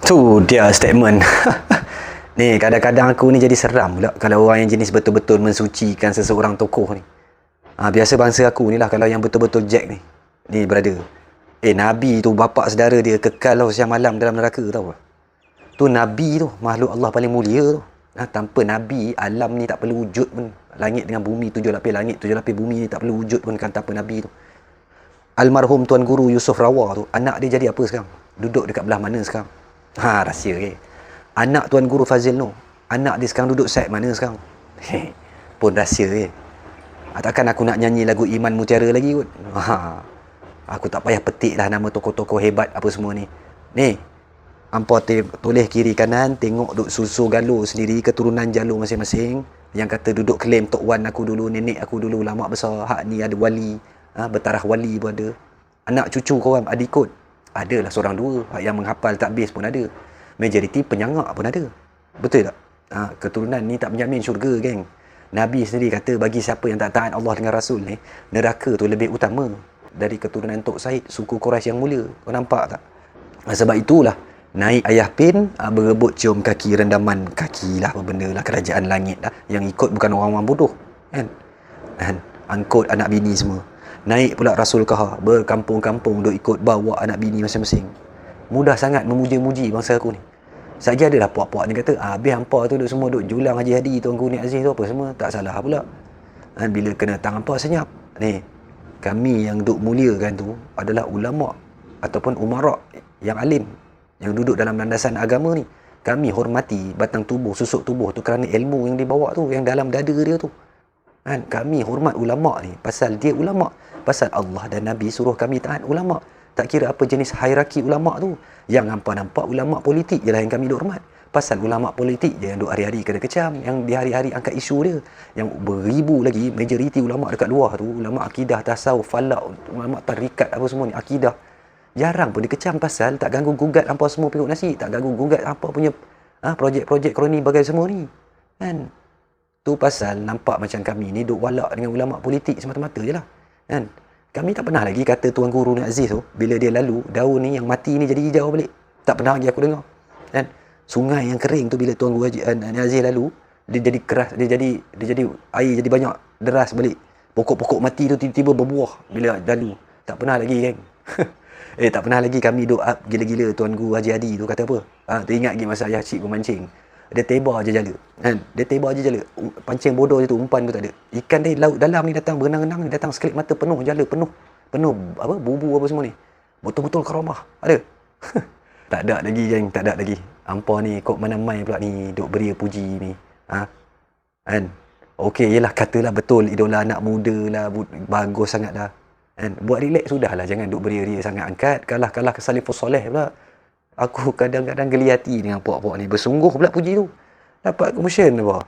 Tu dia statement. Ni kadang-kadang aku ni jadi seram pula kalau orang yang jenis betul-betul mensucikan seseorang tokoh ni. Biasa bangsa aku ni lah kalau yang betul-betul Jack ni. Ni brother. Nabi tu bapak saudara dia kekal tau siang malam dalam neraka tau. Tu Nabi tu, makhluk Allah paling mulia tu. Tanpa Nabi, alam ni tak perlu wujud pun. Langit dengan bumi, tujuh lapis langit, tujuh lapis bumi ni tak perlu wujud pun kan tanpa Nabi tu. Almarhum Tuan Guru Yusof Rawah tu, anak dia jadi apa sekarang? Duduk dekat belah mana sekarang? Rahsia ke? Anak Tuan Guru Fazil Noh, anak dia sekarang duduk side mana sekarang? Pun rahsia ke? Takkan aku nak nyanyi lagu Iman Mutiara lagi kot? Aku tak payah petik lah nama tokoh-tokoh hebat apa semua ni. Ni, hampa tulis kiri kanan, tengok duk susu galuh sendiri, keturunan jalur masing-masing. Yang kata duduk claim Tok Wan aku dulu, nenek aku dulu, lama besar. Hak ni ada wali, bertaraf wali pun ada. Anak cucu korang, adik kot. Adalah seorang dua. Yang menghafal takbir pun ada. Majoriti penyangak pun ada. Betul tak? Keturunan ni tak menjamin syurga, geng. Nabi sendiri kata bagi siapa yang tak taat Allah dengan Rasul ni, neraka tu lebih utama dari keturunan Tok Said, suku Quraisy yang mulia. Kau nampak tak? Sebab itulah naik ayah pin, berebut cium kaki, rendaman kaki lah, apa benda lah, kerajaan langit lah. Yang ikut bukan orang-orang bodoh, kan? Angkut anak bini semua. Naik pula Rasul Kahar, berkampung-kampung duk ikut bawa anak bini masing-masing. Mudah sangat memuji-muji bangsa aku ni. Sekejap adalah puak-puak ni kata, habis hampa tu duk semua duk julang Haji Hadi, Tuan Guru Nik Aziz tu apa semua, tak salah pula. Bila kena tangan hampa senyap. Ni, kami yang duk muliakan tu adalah ulama ataupun umarak yang alim, yang duduk dalam landasan agama ni. Kami hormati batang tubuh, susuk tubuh tu kerana ilmu yang dibawa tu, yang dalam dada dia tu. Kami hormat ulama ni pasal dia ulama, pasal Allah dan Nabi suruh kami taat ulama. Tak kira apa jenis hierarki ulama tu. Yang hampa nampak ulama politik je lah yang kami duk hormat. Pasal ulama politik je yang duk hari-hari kena kecam, yang di hari-hari angkat isu dia. Yang beribu lagi, majoriti ulama dekat luar tu, ulama akidah, tasawuf, falak, ulama tarikat apa semua ni, akidah, jarang pun dikecam pasal tak ganggu gugat hampa semua perut nasi, tak ganggu gugat hampa punya projek-projek kroni bagai semua ni, kan? Tu pasal nampak macam kami ni duk walak dengan ulama politik semata-mata je lah, kan? Kami tak pernah lagi kata Tuan Guru Nik Aziz tu, bila dia lalu, daun ni yang mati ni jadi hijau balik. Tak pernah lagi aku dengar, kan? Sungai yang kering tu bila Tuan Guru Nik Aziz lalu, dia jadi keras, dia jadi air jadi banyak, deras balik. Pokok-pokok mati tu tiba-tiba berbuah bila lalu. Tak pernah lagi, geng. Tak pernah lagi kami duk up gila-gila Tuan Guru Haji Hadi tu kata apa? Teringat lagi masa ayah cik memancing. Dia tebar je jala, kan? Dia tebar je jala. Pancing bodoh je tu, umpan pun tak ada. Ikan dari laut dalam ni datang berenang-renang ni, datang sekelip mata penuh jala, penuh bubu apa semua ni. Betul-betul karamah. Ada. Tak ada lagi, geng, tak ada lagi. Hampa ni kok mana mai pula ni duk beria puji ni. Kan? Okey, yelah katalah betul idola anak muda lah, bagus sangat dah. Kan? Buat relax sudahlah, jangan duk beria-ria sangat. Angkat kalah ke Salafus Soleh pula. Aku kadang-kadang geli hati dengan puak-puak ni. Bersungguh pula puji tu. Dapat commission apa?